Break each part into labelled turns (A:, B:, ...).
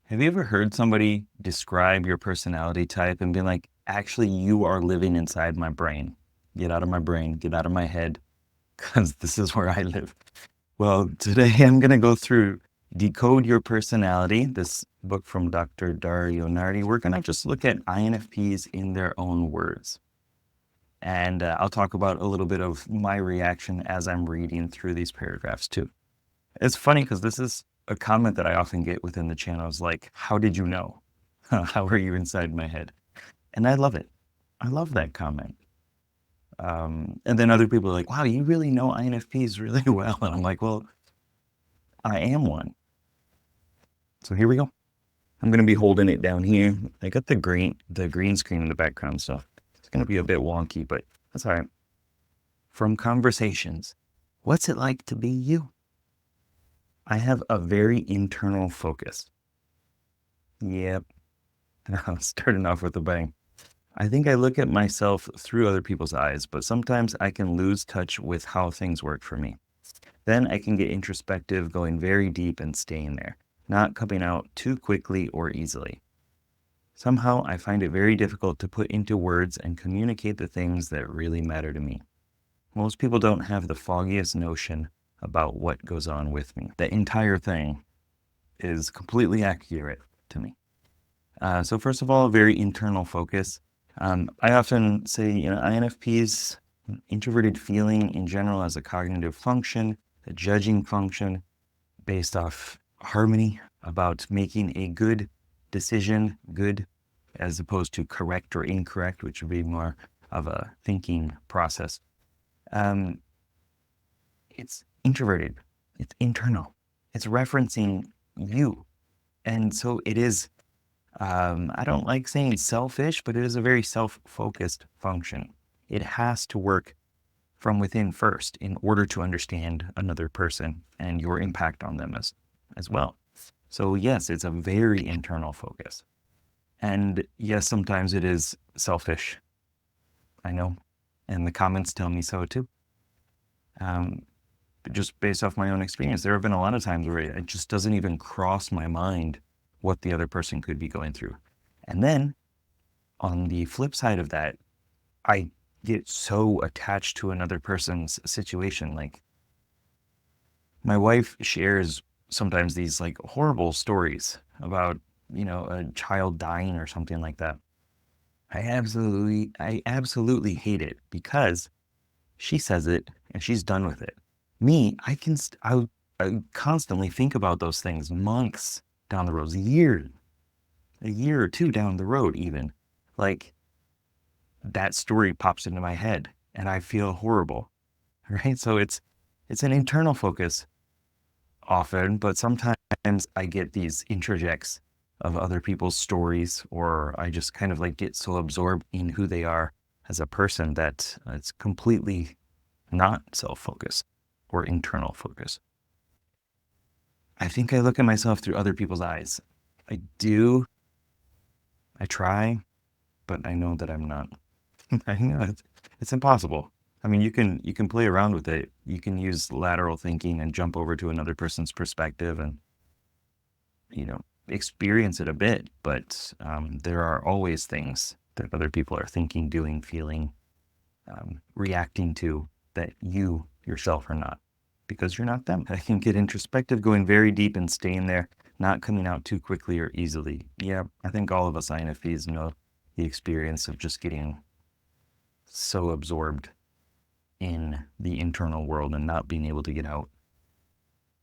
A: Have you ever heard somebody describe your personality type and be like, actually, you are living inside my brain. Get out of my brain, get out of my head, because this is where I live. Well, today I'm going to go through Decode Your Personality, this book from Dr. Dario Nardi. We're going to just look at INFPs in their own words. And I'll talk about a little bit of my reaction as I'm reading through these paragraphs too. It's funny because this is a comment that I often get within the channel is like, how did you know? How are you inside my head? And I love it. I love that comment. And then other people are like, wow, you really know INFPs really well. And I'm like, well, I am one. So here we go. I'm going to be holding it down here. I got the green screen in the background, so it's going to be a bit wonky, but that's all right. From conversations, what's it like to be you? I have a very internal focus. Yep. Starting off with a bang. I think I look at myself through other people's eyes, but sometimes I can lose touch with how things work for me. Then I can get introspective, going very deep and staying there, not coming out too quickly or easily. Somehow I find it very difficult to put into words and communicate the things that really matter to me. Most people don't have the foggiest notion about what goes on with me. The entire thing is completely accurate to me. So first of all, a very internal focus. I often say, INFPs, introverted feeling in general as a cognitive function, a judging function based off harmony about making a good decision, good as opposed to correct or incorrect, which would be more of a thinking process. It's introverted, it's internal, it's referencing you. And so it is, I don't like saying selfish, but it is a very self-focused function. It has to work from within first in order to understand another person and your impact on them as well. So yes, it's a very internal focus. And yes, sometimes it is selfish. I know. And the comments tell me so too. Just based off my own experience, there have been a lot of times where it just doesn't even cross my mind what the other person could be going through. And then on the flip side of that, I get so attached to another person's situation. Like my wife shares sometimes these like horrible stories about, a child dying or something like that. I absolutely hate it because she says it and she's done with it. Me, I constantly think about those things months down the road, a year or two down the road even. Like that story pops into my head and I feel horrible, right? So it's an internal focus often, but sometimes I get these introjects of other people's stories, or I just kind of like get so absorbed in who they are as a person that it's completely not self-focused or internal focus. I think I look at myself through other people's eyes. I do. I try, but I know that I'm not. I know it's impossible. I mean, you can play around with it. You can use lateral thinking and jump over to another person's perspective and, experience it a bit. But there are always things that other people are thinking, doing, feeling, reacting to that you yourself are not, because you're not them. I can get introspective, going very deep and staying there, not coming out too quickly or easily. Yeah, I think all of us INFPs know the experience of just getting so absorbed in the internal world and not being able to get out.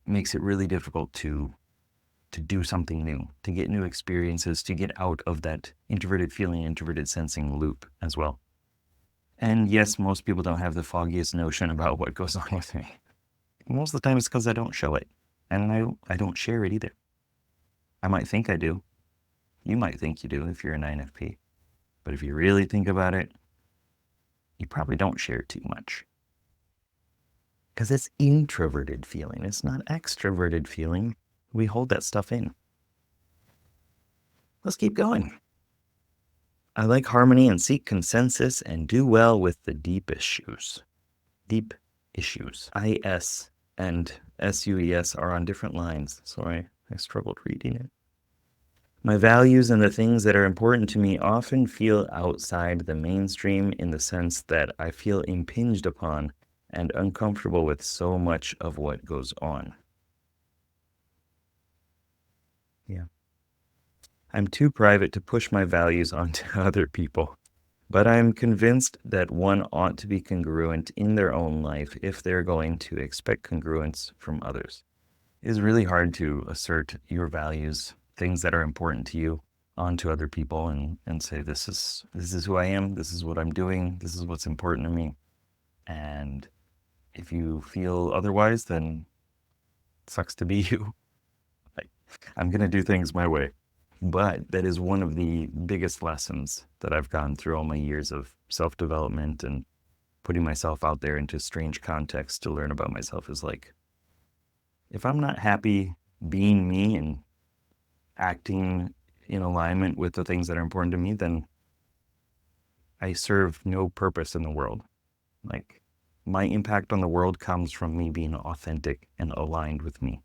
A: It makes it really difficult to do something new, to get new experiences, to get out of that introverted feeling, introverted sensing loop as well. And yes, most people don't have the foggiest notion about what goes on with me. Most of the time it's because I don't show it, and I don't share it either. I might think I do. You might think you do if you're an INFP. But if you really think about it, you probably don't share too much. Because it's introverted feeling. It's not extroverted feeling. We hold that stuff in. Let's keep going. I like harmony and seek consensus and do well with the deep issues. Deep issues. IS and SUES are on different lines. Sorry, I struggled reading it. My values and the things that are important to me often feel outside the mainstream in the sense that I feel impinged upon and uncomfortable with so much of what goes on. Yeah. I'm too private to push my values onto other people, but I'm convinced that one ought to be congruent in their own life if they're going to expect congruence from others. It is really hard to assert your values, things that are important to you, onto other people and say, this is who I am, this is what I'm doing, this is what's important to me. And if you feel otherwise, then it sucks to be you. Like, I'm gonna do things my way. But that is one of the biggest lessons that I've gone through all my years of self-development and putting myself out there into strange contexts to learn about myself is like, if I'm not happy being me and acting in alignment with the things that are important to me, then I serve no purpose in the world. Like, my impact on the world comes from me being authentic and aligned with me.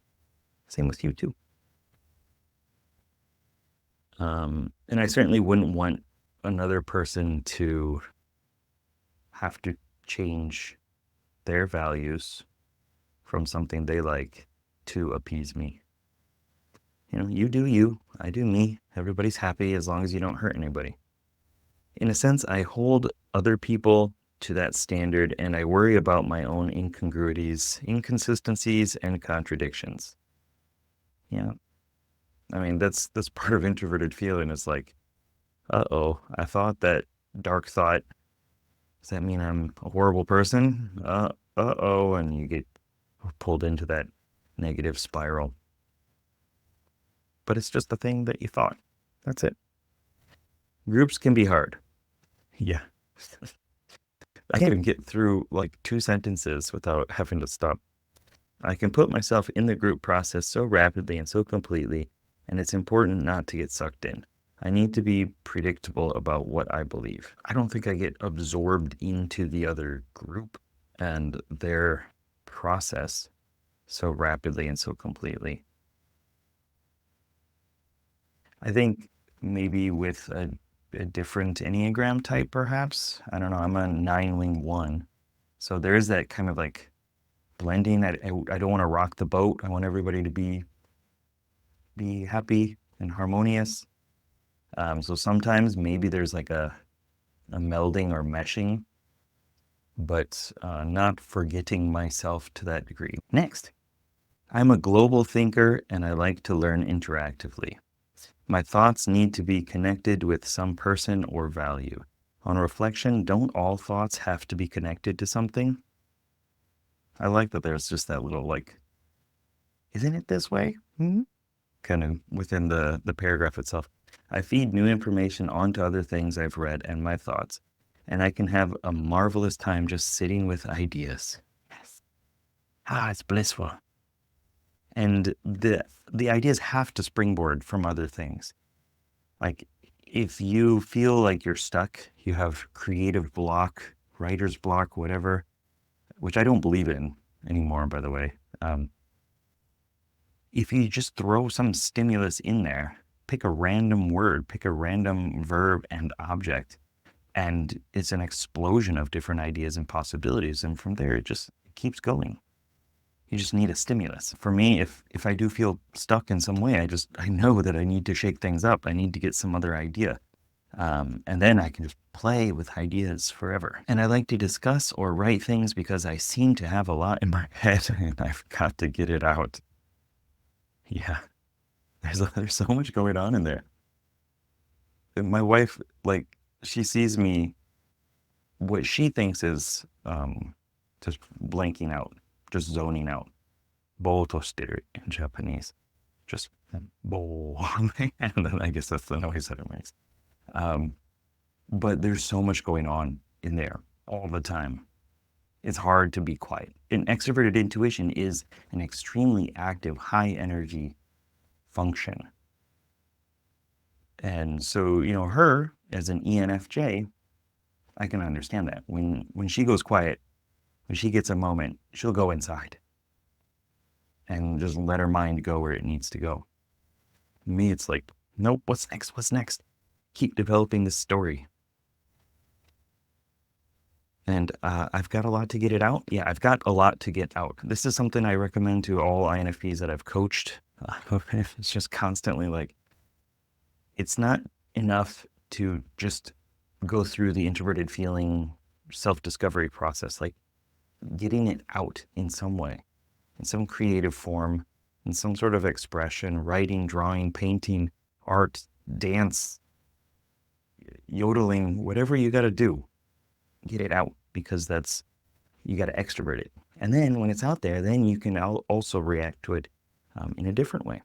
A: Same with you too. And I certainly wouldn't want another person to have to change their values from something they like to appease me. You do you, I do me. Everybody's happy as long as you don't hurt anybody. In a sense, I hold other people to that standard and I worry about my own incongruities, inconsistencies, and contradictions. Yeah. I mean, that's part of introverted feeling. It's like, uh-oh, I thought that dark thought. Does that mean I'm a horrible person? Uh-oh, and you get pulled into that negative spiral. But it's just the thing that you thought. That's it. Groups can be hard. Yeah. I can't even get through like 2 sentences without having to stop. I can put myself in the group process so rapidly and so completely, and it's important not to get sucked in. I need to be predictable about what I believe. I don't think I get absorbed into the other group and their process so rapidly and so completely. I think maybe with a different Enneagram type, perhaps. I don't know. I'm a 9-wing 1. So there is that kind of like blending that I don't want to rock the boat. I want everybody to be happy and harmonious. So sometimes maybe there's like a melding or meshing, but not forgetting myself to that degree. Next, I'm a global thinker and I like to learn interactively. My thoughts need to be connected with some person or value. On reflection, don't all thoughts have to be connected to something? I like that there's just that little like, isn't it this way? Kind of within the paragraph itself. I feed new information onto other things I've read and my thoughts, and I can have a marvelous time just sitting with ideas. Yes. It's blissful. And the ideas have to springboard from other things. Like, if you feel like you're stuck, you have creative block, writer's block, whatever, which I don't believe in anymore, by the way. If you just throw some stimulus in there, pick a random word, pick a random verb and object, and it's an explosion of different ideas and possibilities. And from there, it just keeps going. You just need a stimulus. For me, if I do feel stuck in some way, I know that I need to shake things up. I need to get some other idea. And then I can just play with ideas forever. And I like to discuss or write things because I seem to have a lot in my head and I've got to get it out. Yeah, there's so much going on in there. And my wife, like, she sees me, what she thinks is just blanking out, just zoning out. Bo toshiteru in Japanese. Just bo. And then I guess that's the noise that it makes. But there's so much going on in there all the time. It's hard to be quiet. An extroverted intuition is an extremely active, high energy function. And so, her as an ENFJ, I can understand that. When she goes quiet, when she gets a moment, she'll go inside and just let her mind go where it needs to go. Me, it's like Nope, what's next? What's next? Keep developing this story. And I've got a lot to get it out. Yeah, I've got a lot to get out. This is something I recommend to all INFPs that I've coached. It's just constantly like, it's not enough to just go through the introverted feeling self-discovery process. Like, getting it out in some way, in some creative form, in some sort of expression, writing, drawing, painting, art, dance, yodeling, whatever you got to do, get it out, because you got to extrovert it. And then when it's out there, then you can also react to it in a different way.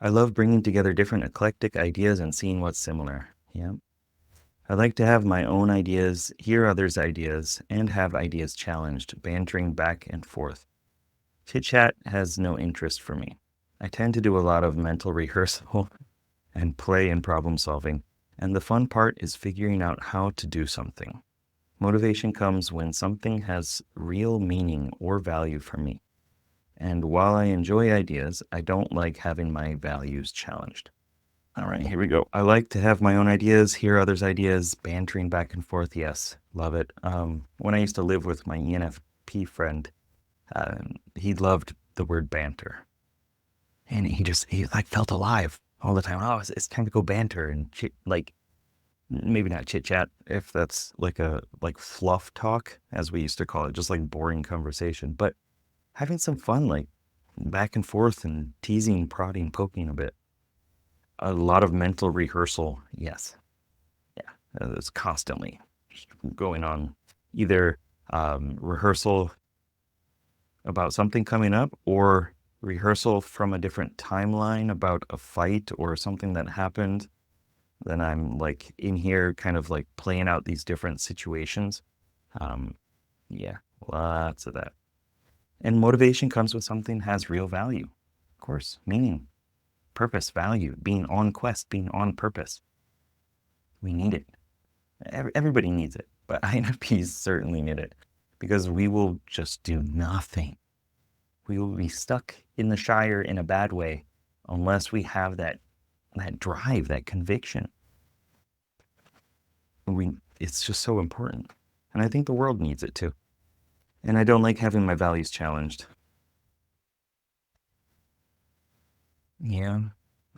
A: I love bringing together different eclectic ideas and seeing what's similar. Yeah. I like to have my own ideas, hear others' ideas, and have ideas challenged, bantering back and forth. Chit chat has no interest for me. I tend to do a lot of mental rehearsal and play and problem solving, and the fun part is figuring out how to do something. Motivation comes when something has real meaning or value for me. And while I enjoy ideas, I don't like having my values challenged. All right, here we go. I like to have my own ideas, hear others' ideas, bantering back and forth. Yes, love it. When I used to live with my ENFP friend, he loved the word banter. And he like felt alive all the time. Oh, it's time to go banter and like, maybe not chit chat, if that's like fluff talk, as we used to call it, just like boring conversation, but having some fun, like back and forth and teasing, prodding, poking a bit. A lot of mental rehearsal. Yes. Yeah. It's constantly going on, either rehearsal about something coming up, or rehearsal from a different timeline about a fight or something that happened. Then I'm like in here kind of like playing out these different situations. Yeah, lots of that. And motivation comes with something has real value. Of course, meaning, purpose, value, being on quest, being on purpose. We need it. Everybody needs it, but INFPs certainly need it, because we will just do nothing. We will be stuck in the Shire in a bad way unless we have that drive, that conviction. It's just so important. And I think the world needs it too. And I don't like having my values challenged. Yeah.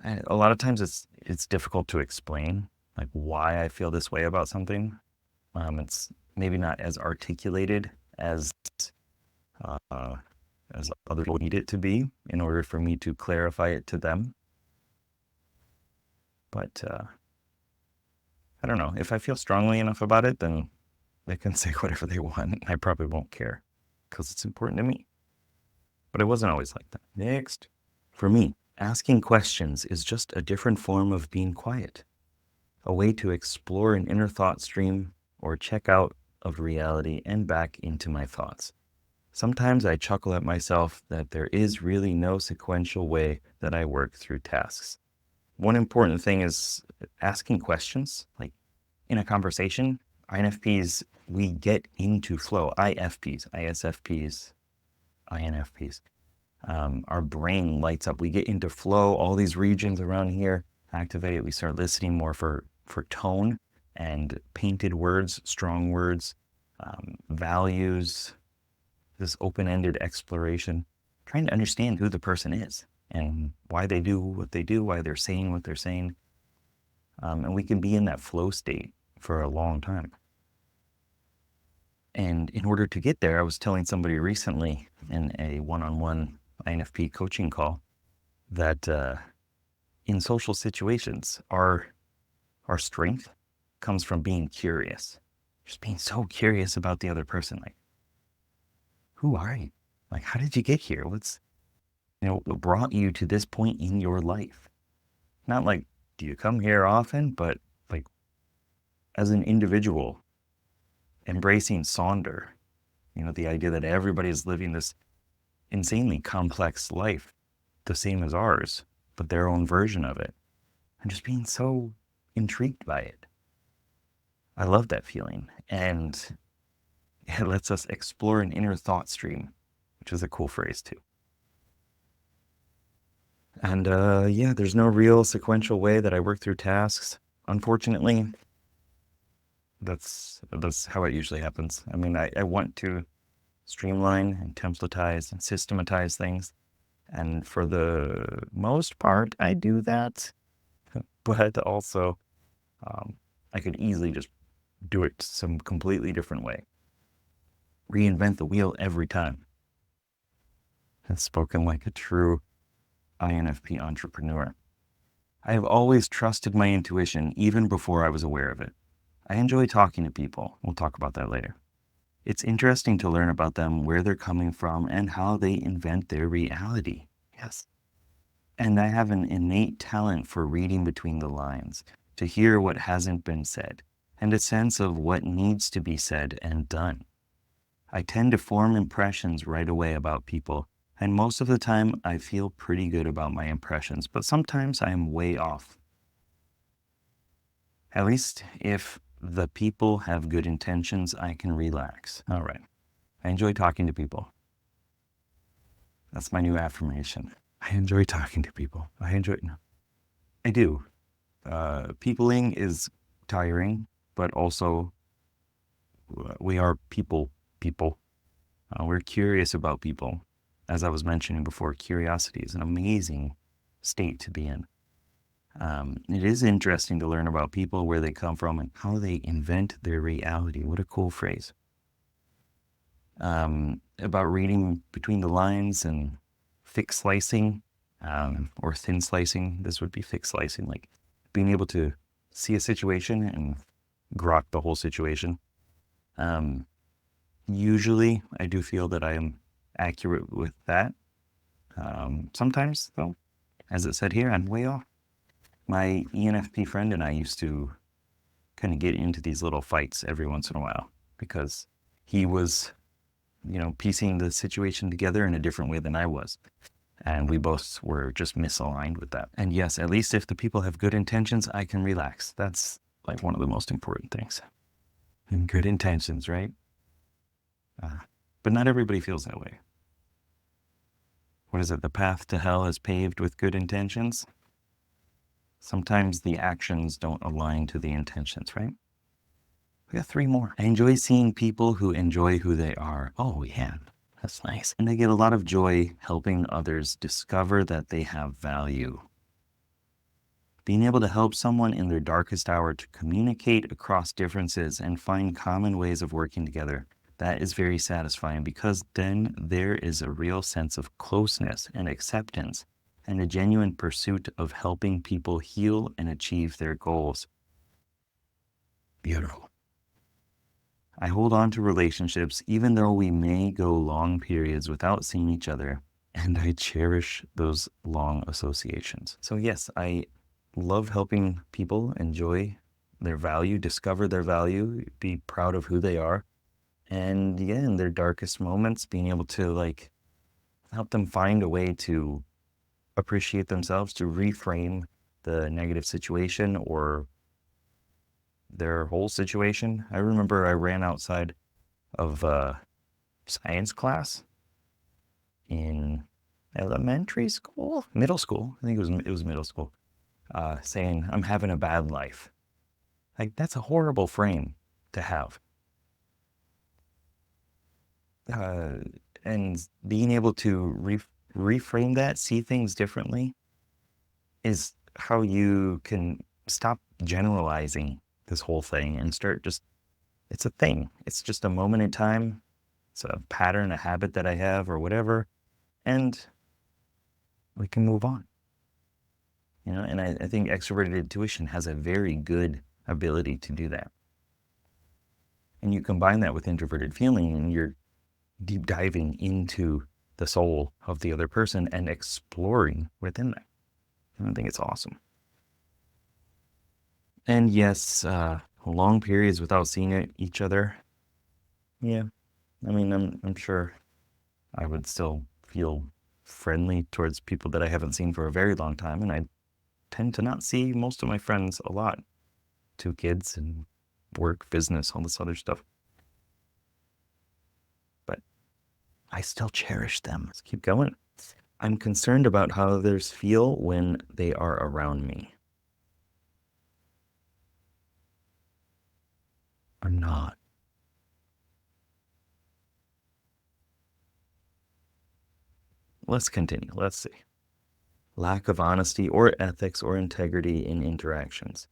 A: A lot of times it's difficult to explain like why I feel this way about something. It's maybe not as articulated uh, as others would need it to be in order for me to clarify it to them. But I don't know. If I feel strongly enough about it, then they can say whatever they want. I probably won't care because it's important to me. But it wasn't always like that. Next. For me, asking questions is just a different form of being quiet, a way to explore an inner thought stream or check out of reality and back into my thoughts. Sometimes I chuckle at myself that there is really no sequential way that I work through tasks. One important thing is asking questions. Like in a conversation, INFPs, we get into flow. IFPs, ISFPs, INFPs. Our brain lights up. We get into flow. All these regions around here activate. We start listening more for tone and painted words, strong words, values, this open-ended exploration, trying to understand who the person is and why they do what they do, why they're saying what they're saying. And we can be in that flow state for a long time. And in order to get there, I was telling somebody recently in a one-on-one INFP coaching call that in social situations, our strength comes from being curious, just being so curious about the other person. Like, who are you? Like, how did you get here? What brought you to this point in your life? Not like, do you come here often? But like, as an individual, embracing Sonder, the idea that everybody is living this insanely complex life, the same as ours, but their own version of it, and just being so intrigued by it. I love that feeling. And it lets us explore an inner thought stream, which is a cool phrase too. And yeah, there's no real sequential way that I work through tasks. Unfortunately, that's how it usually happens. I mean, I want to streamline and templatize and systematize things. And for the most part, I do that. But also, I could easily just do it some completely different way. Reinvent the wheel every time. That's spoken like a true INFP entrepreneur. I have always trusted my intuition even before I was aware of it. I enjoy talking to people. We'll talk about that later. It's interesting to learn about them, where they're coming from, and how they invent their reality. Yes. And I have an innate talent for reading between the lines, to hear what hasn't been said, and a sense of what needs to be said and done. I tend to form impressions right away about people, and most of the time I feel pretty good about my impressions, but sometimes I am way off. At least if the people have good intentions, I can relax. All right. I enjoy talking to people. That's my new affirmation. I enjoy talking to people. No, I do. Peopling is tiring, but also we are people. We're curious about people. As I was mentioning before, curiosity is an amazing state to be in. It is interesting to learn about people, where they come from, and how they invent their reality. What a cool phrase. About reading between the lines and thick slicing, or thin slicing. This would be thick slicing, like being able to see a situation and grok the whole situation. Usually, I do feel that I am accurate with that. Sometimes, though, as it said here, I'm way off. My ENFP friend and I used to kind of get into these little fights every once in a while because he was, piecing the situation together in a different way than I was. And we both were just misaligned with that. And yes, at least if the people have good intentions, I can relax. That's like one of the most important things. And good intentions, right? But not everybody feels that way. What is it? The path to hell is paved with good intentions. Sometimes the actions don't align to the intentions, right? We got 3 more. I enjoy seeing people who enjoy who they are. Oh, yeah. That's nice. And I get a lot of joy helping others discover that they have value. Being able to help someone in their darkest hour to communicate across differences and find common ways of working together, that is very satisfying, because then there is a real sense of closeness and acceptance and a genuine pursuit of helping people heal and achieve their goals. Beautiful. I hold on to relationships even though we may go long periods without seeing each other, and I cherish those long associations. So yes, I love helping people enjoy their value, discover their value, be proud of who they are. And yeah, in their darkest moments, being able to help them find a way to appreciate themselves, to reframe the negative situation or their whole situation. I remember I ran outside of science class in middle school. I think it was middle school, saying I'm having a bad life. Like, that's a horrible frame to have. And being able to reframe that, see things differently, is how you can stop generalizing this whole thing and start just, it's a thing. It's just a moment in time. It's a pattern, a habit that I have or whatever. And we can move on. And I think extroverted intuition has a very good ability to do that. And you combine that with introverted feeling, and you're deep diving into the soul of the other person and exploring within that. And I think it's awesome. And yes, long periods without seeing each other. Yeah, I mean, I'm sure I would still feel friendly towards people that I haven't seen for a very long time, and I tend to not see most of my friends a lot. 2 kids and work, business, all this other stuff. But I still cherish them. Let's keep going. I'm concerned about how others feel when they are around me. I'm not. Let's continue. Let's see. Lack of honesty or ethics or integrity in interactions.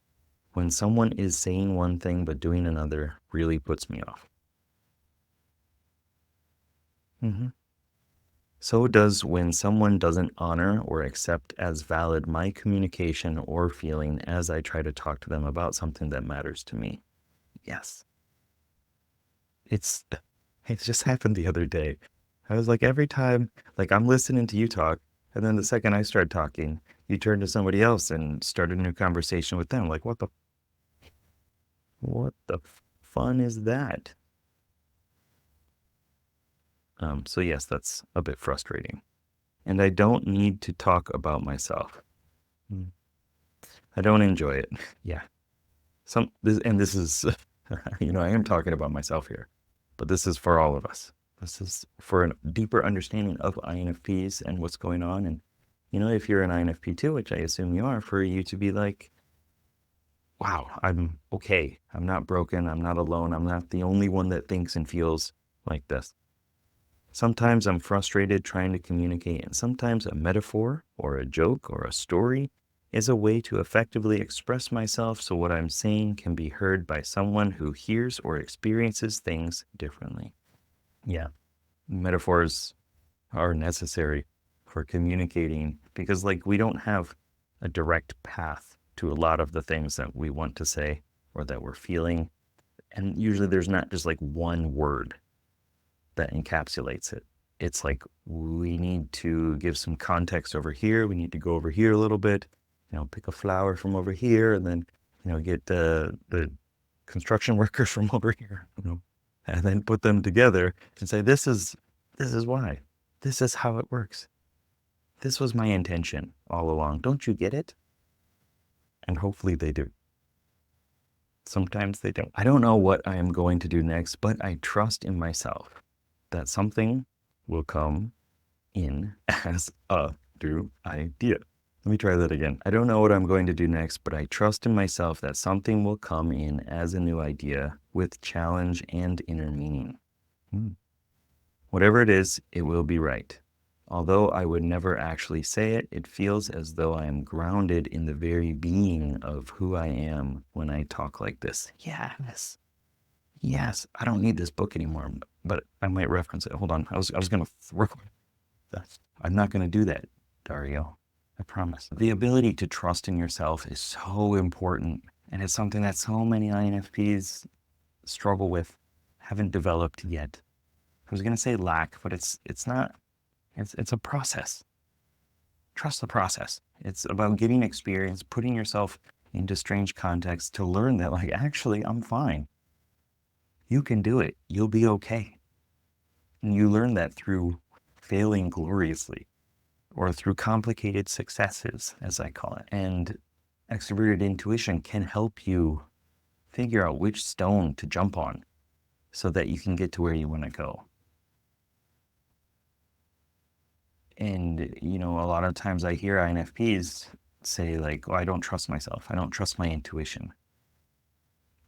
A: When someone is saying one thing but doing another really puts me off. hmm So does when someone doesn't honor or accept as valid my communication or feeling as I try to talk to them about something that matters to me. Yes. It's it just happened the other day. I was like, every time, like I'm listening to you talk, and then the second I start talking, you turn to somebody else and start a new conversation with them. Like, what the fun is that? So yes, that's a bit frustrating. And I don't need to talk about myself. Mm. I don't enjoy it. Yeah. This is, I am talking about myself here, but this is for all of us. This is for a deeper understanding of INFPs and what's going on. And, if you're an INFP too, which I assume you are, for you to be like, wow, I'm okay. I'm not broken. I'm not alone. I'm not the only one that thinks and feels like this. Sometimes I'm frustrated trying to communicate, and sometimes a metaphor or a joke or a story is a way to effectively express myself so what I'm saying can be heard by someone who hears or experiences things differently. Yeah, metaphors are necessary for communicating because, like, we don't have a direct path to a lot of the things that we want to say or that we're feeling. And usually there's not just like one word that encapsulates it. It's like we need to give some context over here. We need to go over here a little bit, pick a flower from over here, and then, get the construction workers from over here, and then put them together and say, this is why. This is how it works. This was my intention all along. Don't you get it? And hopefully they do. Sometimes they don't. I don't know what I am going to do next, but I trust in myself that something will come in as a new idea. Let me try that again. I don't know what I'm going to do next, but I trust in myself that something will come in as a new idea with challenge and inner meaning. Whatever it is, it will be right. Although I would never actually say it, it feels as though I am grounded in the very being of who I am when I talk like this. Yes. Yes. I don't need this book anymore, but I might reference it. Hold on. I was going to throw that. I'm not going to do that, Dario. I promise. The ability to trust in yourself is so important. And it's something that so many INFPs struggle with, haven't developed yet. I was going to say lack, but it's not. It's a process. Trust the process. It's about getting experience, putting yourself into strange contexts to learn that, like, actually, I'm fine. You can do it. You'll be okay. And you learn that through failing gloriously or through complicated successes, as I call it. And extroverted intuition can help you figure out which stone to jump on so that you can get to where you want to go. And, a lot of times I hear INFPs say, like, oh, I don't trust myself. I don't trust my intuition.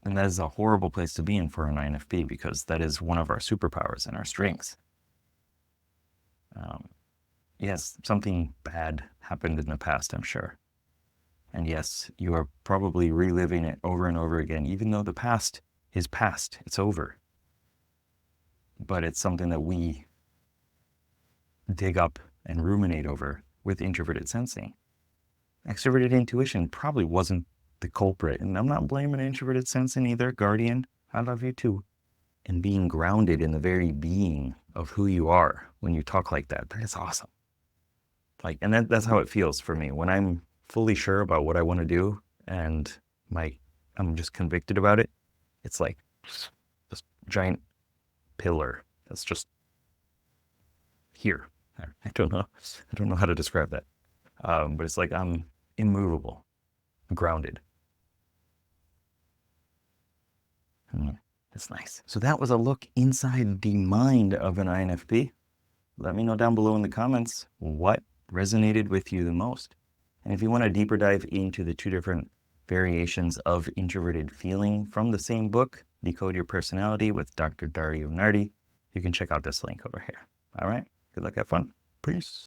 A: And that is a horrible place to be in for an INFP because that is one of our superpowers and our strengths. Yes, something bad happened in the past, I'm sure. And yes, you are probably reliving it over and over again, even though the past is past. It's over. But it's something that we dig up and ruminate over with introverted sensing. Extroverted intuition probably wasn't the culprit. And I'm not blaming introverted sensing either. Guardian, I love you too. And being grounded in the very being of who you are when you talk like that is awesome. And that's how it feels for me. When I'm fully sure about what I want to do and I'm just convicted about it, it's like this giant pillar that's just here. I don't know how to describe that. But it's like I'm immovable, grounded. It's nice. So that was a look inside the mind of an INFP. Let me know down below in the comments what resonated with you the most. And if you want a deeper dive into the 2 different variations of introverted feeling from the same book, Decode Your Personality with Dr. Dario Nardi, you can check out this link over here. All right, good luck, have fun. Peace.